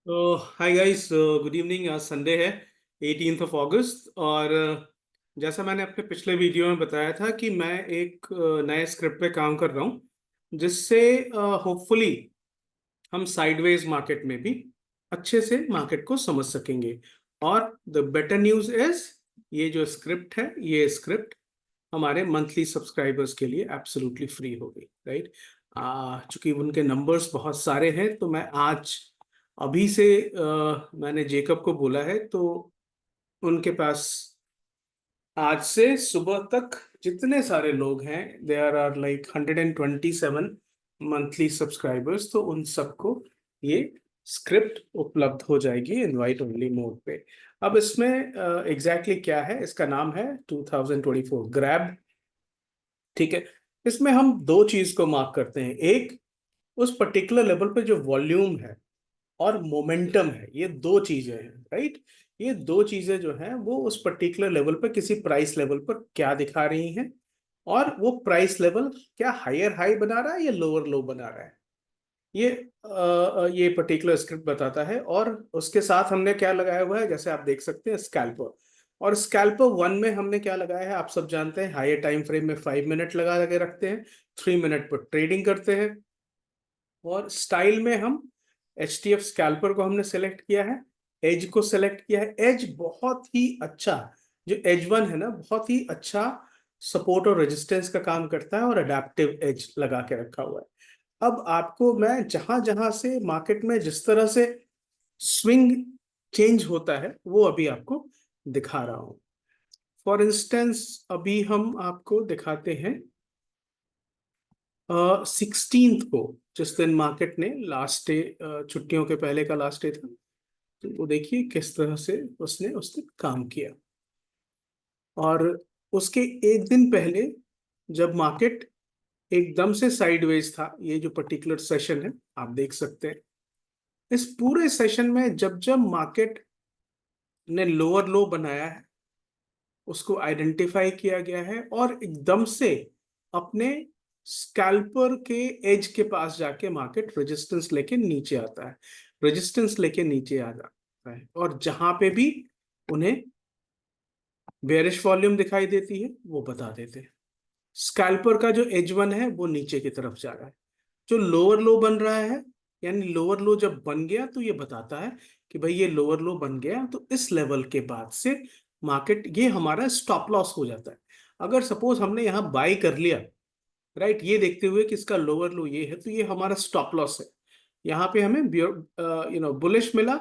तो hi guys, good evening. आज Sunday है, 18th ऑफ अगस्त। और जैसा मैंने अपने पिछले वीडियो में बताया था कि मैं एक नए स्क्रिप्ट पे काम कर रहा हूँ, जिससे होपफुली हम साइडवेज मार्केट में भी अच्छे से मार्केट को समझ सकेंगे। और द बेटर न्यूज़ इज, ये जो स्क्रिप्ट है, ये स्क्रिप्ट हमारे मंथली सब्सक्राइबर्स के लिए एब्सोल्युटली फ्री होगी, राइट। चूंकि उनके नंबर्स बहुत सारे हैं, तो मैं आज अभी से मैंने जेकब को बोला है, तो उनके पास आज से सुबह तक जितने सारे लोग हैं, there are like 127 monthly subscribers, तो उन सबको ये स्क्रिप्ट उपलब्ध हो जाएगी इनवाइट ओनली मोड पे। अब इसमें एग्जैक्टली क्या है, इसका नाम है 2024 ग्रैब। ठीक है। इसमें हम दो चीज को मार्क करते हैं। एक, उस पर्टिकुलर लेवल पे जो वॉल्यूम है और मोमेंटम है, ये दो चीजें हैं, राइट। ये दो चीजें जो हैं वो उस पर्टिकुलर लेवल पर किसी प्राइस लेवल पर क्या दिखा रही हैं, और वो प्राइस लेवल क्या हायर हाई बना रहा है या लोअर लो बना रहा है, ये पर्टिकुलर स्क्रिप्ट बताता है। और उसके साथ हमने क्या लगाया हुआ है, जैसे आप देख सकते हैं, स्कैल्पर। और स्कैल्पर वन में हमने क्या लगाया है, आप सब जानते हैं, हायर टाइम फ्रेम में 5 मिनट लगा के रखते हैं, 3 मिनट पर ट्रेडिंग करते हैं। और स्टाइल में हम HTF स्कैल्पर को हमने सेलेक्ट किया है, एज को सेलेक्ट किया है। एज बहुत ही अच्छा, जो एज वन है ना, बहुत ही अच्छा सपोर्ट और रेजिस्टेंस का काम करता है, और अडेप्टिव एज लगा के रखा हुआ है। अब आपको मैं जहां जहां से मार्केट में जिस तरह से स्विंग चेंज होता है वो अभी आपको दिखा रहा हूं। फॉर इंस्टेंस, अभी हम आपको दिखाते हैं 16th को, जिस दिन मार्केट ने लास्ट डे, छुट्टियों के पहले का लास्ट डे था। तो वो देखिए किस तरह से उसने उस दिन काम किया। और उसके एक दिन पहले, जब मार्केट एकदम से साइडवेज था, ये जो पर्टिकुलर सेशन है आप देख सकते हैं, इस पूरे सेशन में जब जब मार्केट ने लोअर लो बनाया है, उसको आइडेंटिफाई किया गया है, और एकदम से अपने स्कैल्पर के एज के पास जाके मार्केट रेजिस्टेंस लेके नीचे आता है, रेजिस्टेंस लेके नीचे आ जाता है। और जहां पे भी उन्हें बेरिश वॉल्यूम दिखाई देती है वो बता देते हैं। स्कैल्पर का जो एज वन है वो नीचे की तरफ जा रहा है। जो लोअर लो बन रहा है, यानी लोअर लो जब बन गया तो ये बताता है कि भाई ये लोअर लो बन गया, तो इस लेवल के बाद से मार्केट, ये हमारा स्टॉप लॉस हो जाता है। अगर सपोज हमने यहाँ बाई कर लिया, राइट, ये देखते हुए कि इसका लोअर लो ये है, तो ये हमारा स्टॉप लॉस है। यहाँ पे हमें बुलिश मिला,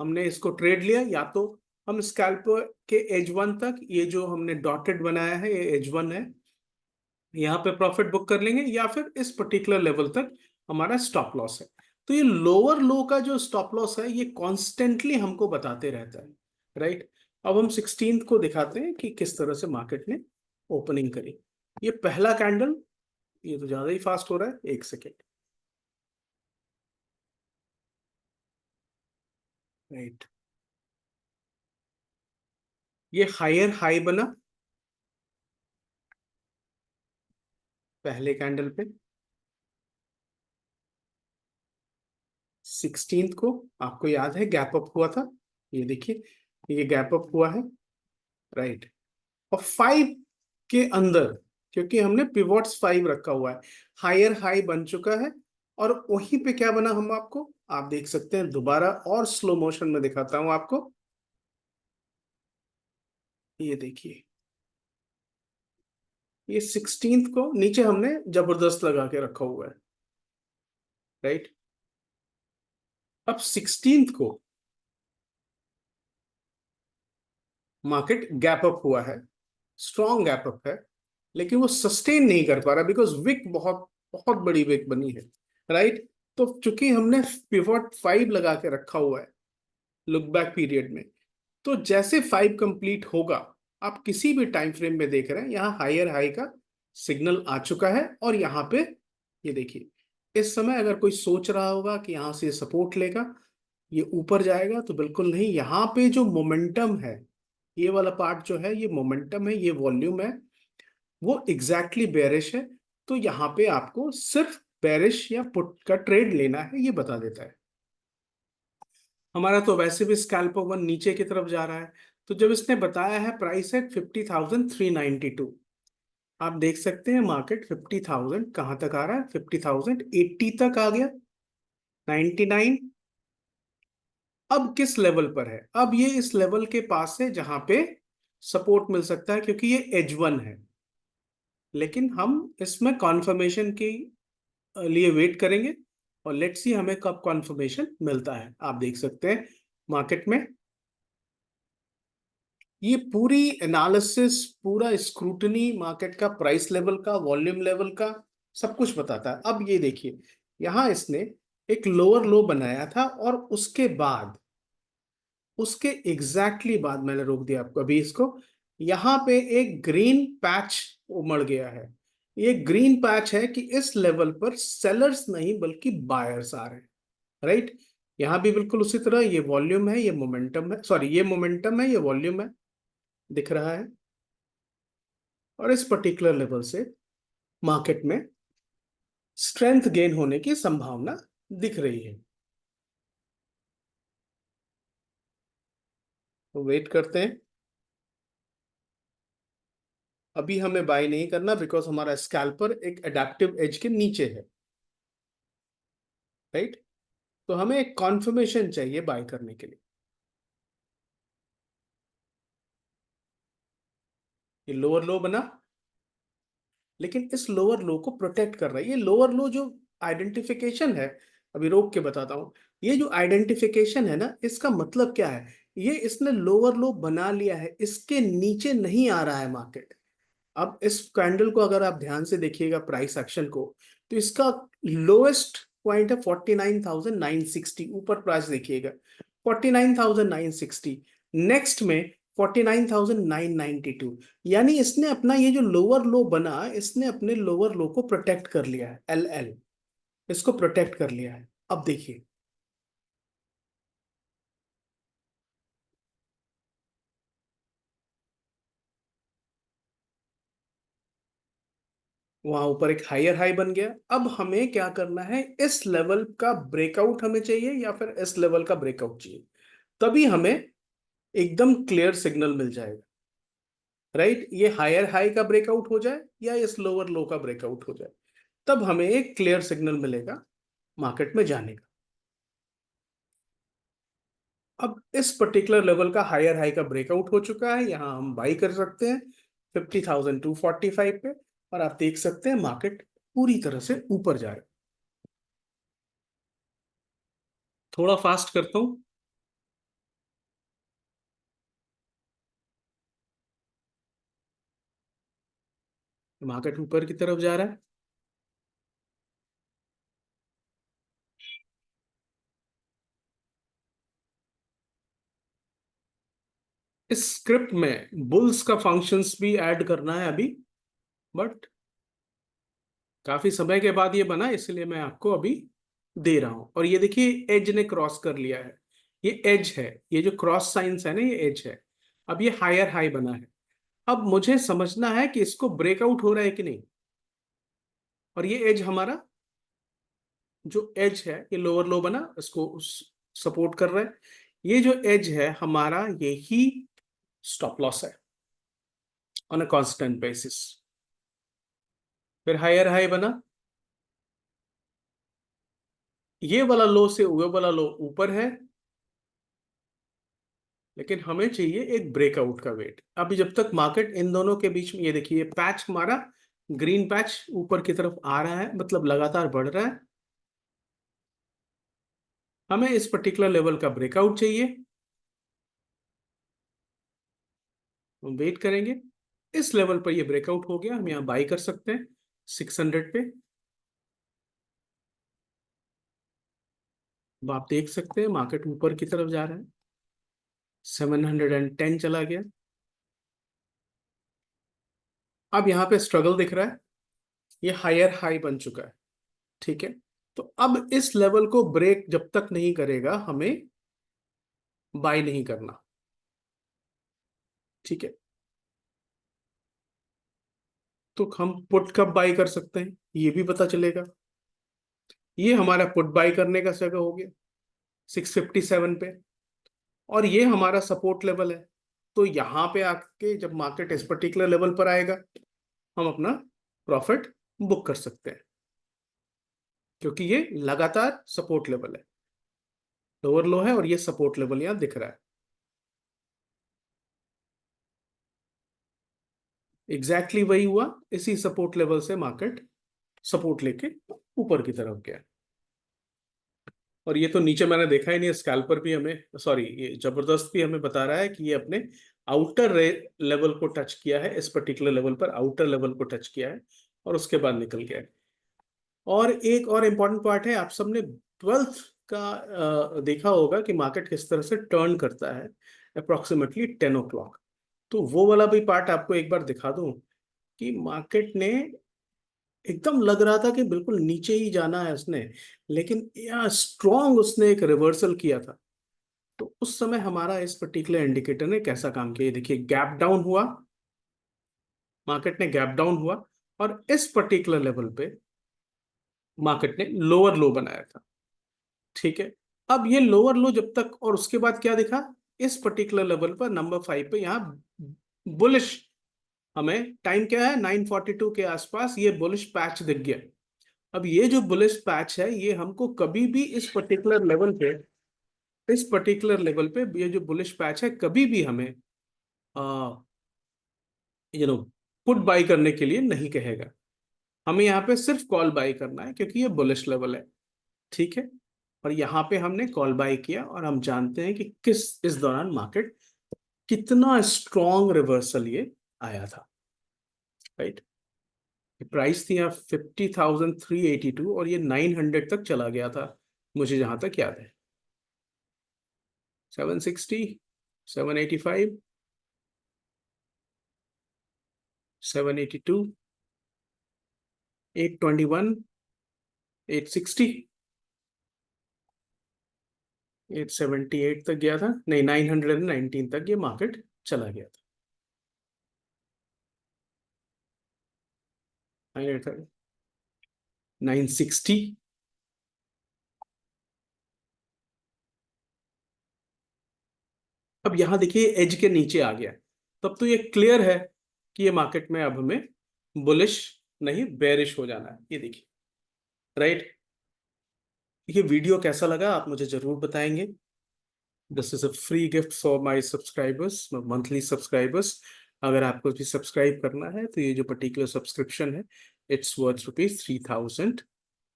हमने इसको ट्रेड लिया। या तो हम स्कैल्प के एज वन तक, ये जो हमने डॉटेड बनाया है ये एज वन है, यहाँ पे प्रॉफिट बुक कर लेंगे, या फिर इस पर्टिकुलर लेवल तक हमारा स्टॉप लॉस है। तो ये लोअर लो का जो स्टॉप लॉस है ये कॉन्स्टेंटली हमको बताते रहता है, राइट। अब हम 16th को दिखाते हैं कि किस तरह से मार्केट ने ओपनिंग करी। ये पहला कैंडल, ये तो ज्यादा ही फास्ट हो रहा है, एक सेकेंड, राइट। ये हायर हाई बना पहले कैंडल पे 16th को, आपको याद है गैप अप हुआ था, ये देखिए, ये गैप अप हुआ है, राइट। और 5 के अंदर, क्योंकि हमने पिवोट्स 5 रखा हुआ है, हायर हाई बन चुका है। और वहीं पे क्या बना, हम आपको, आप देख सकते हैं, दोबारा और स्लो मोशन में दिखाता हूं आपको, ये देखिए, ये 16th को नीचे हमने जबरदस्त लगा के रखा हुआ है, राइट। अब 16th को मार्केट गैप अप हुआ है, स्ट्रॉन्ग गैप अप है, लेकिन वो सस्टेन नहीं कर पा रहा, बिकॉज विक बहुत बहुत बड़ी विक बनी है, राइट। तो चूंकि हमने पिवट 5 लगा के रखा हुआ है लुक बैक पीरियड में, तो जैसे 5 कंप्लीट होगा, आप किसी भी टाइम फ्रेम में देख रहे हैं, यहाँ हायर हाई का सिग्नल आ चुका है। और यहाँ पे ये देखिए, इस समय अगर कोई सोच रहा होगा कि यहाँ से सपोर्ट लेगा, ये ऊपर जाएगा, तो बिल्कुल नहीं। यहाँ पे जो मोमेंटम है, ये वाला पार्ट जो है, ये मोमेंटम है, ये वॉल्यूम है, वो एग्जैक्टली बेरिश है। तो यहाँ पे आपको सिर्फ बेरिश या पुट का ट्रेड लेना है, ये बता देता है। हमारा तो वैसे भी स्कैल्प वन नीचे की तरफ जा रहा है। तो जब इसने बताया है प्राइस है 50,392, आप देख सकते हैं मार्केट 50,000 कहाँ तक आ रहा है, 50,080 तक आ गया, 99। अब किस लेवल पर है, अब ये इस लेवल के पास है जहां पे सपोर्ट मिल सकता है, क्योंकि ये एज वन है। लेकिन हम इसमें कॉन्फर्मेशन के लिए वेट करेंगे, और लेट्स सी हमें कब कॉन्फर्मेशन मिलता है। आप देख सकते हैं मार्केट में ये पूरी एनालिसिस, पूरा स्क्रूटनी मार्केट का, प्राइस लेवल का, वॉल्यूम लेवल का, सब कुछ बताता है। अब ये देखिए, यहां इसने एक लोअर लो बनाया था, और उसके बाद, उसके एग्जैक्टली बाद मैंने रोक दिया आपको अभी इसको, यहां पे एक ग्रीन पैच उमड़ गया है। ये ग्रीन पैच है कि इस लेवल पर सेलर्स नहीं बल्कि बायर्स आ रहे हैं, राइट। यहां भी बिल्कुल उसी तरह ये वॉल्यूम है, ये मोमेंटम है, सॉरी ये मोमेंटम है, ये वॉल्यूम है, दिख रहा है। और इस पर्टिकुलर लेवल से मार्केट में स्ट्रेंथ गेन होने की संभावना दिख रही है। तो वेट करते हैं। अभी हमें बाय नहीं करना, बिकॉज हमारा स्कैल्पर एक एडेप्टिव एज के नीचे है, राइट। तो हमें एक कॉन्फर्मेशन चाहिए बाय करने के लिए। ये लोअर लो बना, लेकिन इस लोअर लो को प्रोटेक्ट कर रहा है। ये लोअर लो जो आइडेंटिफिकेशन है, अभी रोक के बताता हूं। ये जो आइडेंटिफिकेशन है ना, इसका मतलब क्या है, ये इसने लोअर लो बना लिया है, इसके नीचे नहीं आ रहा है मार्केट। अब इस कैंडल को अगर आप ध्यान से देखिएगा, प्राइस एक्शन को, तो इसका लोएस्ट पॉइंट है 49,960, ऊपर प्राइस देखिएगा 49,960, नेक्स्ट में 49,992। यानी इसने अपना ये जो लोअर लो बना, इसने अपने लोअर लो को प्रोटेक्ट कर लिया है, एल एल, इसको प्रोटेक्ट कर लिया है। अब देखिए, वहां ऊपर एक हायर हाई बन गया। अब हमें क्या करना है, इस लेवल का ब्रेकआउट हमें चाहिए, या फिर इस लेवल का ब्रेकआउट चाहिए, तभी हमें एकदम क्लियर सिग्नल मिल जाएगा, राइट। ये हायर हाई का ब्रेकआउट हो जाए या इस लोअर लो का ब्रेकआउट हो जाए, तब हमें एक क्लियर सिग्नल मिलेगा मार्केट में जाने का। अब इस पर्टिकुलर लेवल का हायर हाई का ब्रेकआउट हो चुका है, यहां हम बाई कर सकते हैं 50,245 पे, और आप देख सकते हैं मार्केट पूरी तरह से ऊपर जा रहा है। थोड़ा फास्ट करता हूं। मार्केट ऊपर की तरफ जा रहा है। इस स्क्रिप्ट में बुल्स का फंक्शंस भी ऐड करना है अभी, बट काफी समय के बाद ये बना, इसलिए मैं आपको अभी दे रहा हूं। और ये देखिए एज ने क्रॉस कर लिया है, ये एज है, ये जो क्रॉस साइंस है ना, ये एज है। अब ये हायर हाई बना है। अब मुझे समझना है कि इसको ब्रेकआउट हो रहा है कि नहीं। और ये एज हमारा जो एज है, ये लोअर लो बना, इसको सपोर्ट कर रहा है। ये जो एज है हमारा, यही स्टॉप लॉस है ऑन अ कांस्टेंट बेसिस। फिर हायर हाई बना, ये वाला लो से वो वाला लो ऊपर है, लेकिन हमें चाहिए एक ब्रेकआउट का वेट। अभी जब तक मार्केट इन दोनों के बीच में, ये देखिए ये पैच हमारा ग्रीन पैच ऊपर की तरफ आ रहा है, मतलब लगातार बढ़ रहा है। हमें इस पर्टिकुलर लेवल का ब्रेकआउट चाहिए, हम वेट करेंगे। इस लेवल पर ये ब्रेकआउट हो गया, हम यहाँ बाई कर सकते हैं 600 पे। अब आप देख सकते हैं मार्केट ऊपर की तरफ जा रहा है, 710 चला गया। अब यहाँ पे स्ट्रगल दिख रहा है, ये हायर हाई बन चुका है, ठीक है। तो अब इस लेवल को ब्रेक जब तक नहीं करेगा, हमें बाय नहीं करना, ठीक है। तो हम पुट कब बाय कर सकते हैं, ये भी पता चलेगा। ये हमारा पुट बाय करने का जगह हो गया। 657 पे, और ये हमारा सपोर्ट लेवल है। तो यहाँ पे आके जब मार्केट इस पर्टिकुलर लेवल पर आएगा, हम अपना प्रॉफिट बुक कर सकते हैं, क्योंकि ये लगातार सपोर्ट लेवल है, लोअर लो है और ये सपोर्ट लेवल यहाँ दिख रहा है। एग्जैक्टली वही हुआ, इसी सपोर्ट लेवल से मार्केट सपोर्ट लेके ऊपर की तरफ गया। और ये तो नीचे मैंने देखा ही नहीं, स्कैल्पर भी हमें, सॉरी, ये जबरदस्त भी हमें बता रहा है कि ये अपने आउटर लेवल को टच किया है, इस पर्टिकुलर लेवल पर आउटर लेवल को टच किया है और उसके बाद निकल गया है। और एक और इम्पॉर्टेंट पार्ट है, आप सबने 12th का देखा होगा कि मार्केट किस तरह से टर्न करता है अप्रोक्सीमेटली 10 o'clock। तो वो वाला भी पार्ट आपको एक बार दिखा दूं कि मार्केट ने एकदम लग रहा था कि बिल्कुल नीचे ही जाना है उसने, लेकिन यहाँ स्ट्रॉन्ग उसने एक रिवर्सल किया था। तो उस समय हमारा इस पर्टिकुलर इंडिकेटर ने कैसा काम किया, ये देखिए, गैप डाउन हुआ, मार्केट ने गैप डाउन हुआ और इस पर्टिकुलर लेवल पे मार्केट ने लोअर लो बनाया था। ठीक है, अब ये लोअर लो जब तक, और उसके बाद क्या दिखा, इस पर्टिकुलर लेवल पर नंबर 5 पे यहाँ बुलिश, हमें टाइम क्या है 9:42 के आसपास ये बुलिश पैच दिख गया। अब ये जो बुलिश पैच है, ये हमको कभी भी इस पर्टिकुलर लेवल पे, इस पर्टिकुलर लेवल पे ये जो बुलिश पैच है, कभी भी हमें यू नो पुट बाई करने के लिए नहीं कहेगा। हमें यहाँ पे सिर्फ कॉल बाई करना है, क्योंकि ये बुलिश लेवल है। ठीक है, और यहाँ पे हमने कॉल बाई किया और हम जानते हैं कि किस इस दौरान मार्केट कितना स्ट्रॉन्ग रिवर्सल ये आया था। राइट, प्राइस थी यहाँ 50,382 और ये 900 तक चला गया था, मुझे जहां तक याद है। 760, 785, 782, 821, 860, 878 तक गया था, नहीं 919 तक ये मार्केट चला गया था। 960, अब यहां देखिए एज के नीचे आ गया, तब तो ये क्लियर है कि ये मार्केट में अब हमें बुलिश नहीं बेरिश हो जाना है, ये देखिए। राइट, ये वीडियो कैसा लगा आप मुझे जरूर बताएंगे। This is a free gift for my subscribers, monthly subscribers. अगर आपको भी सब्सक्राइब करना है तो ये जो पर्टिकुलर सब्सक्रिप्शन है, it's worth ₹3000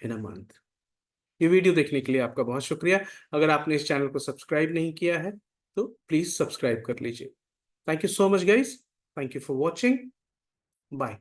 in a month. ये वीडियो देखने के लिए आपका बहुत शुक्रिया। अगर आपने इस चैनल को सब्सक्राइब नहीं किया है तो प्लीज सब्सक्राइब कर लीजिए। Thank you so much guys, thank you for watching, bye.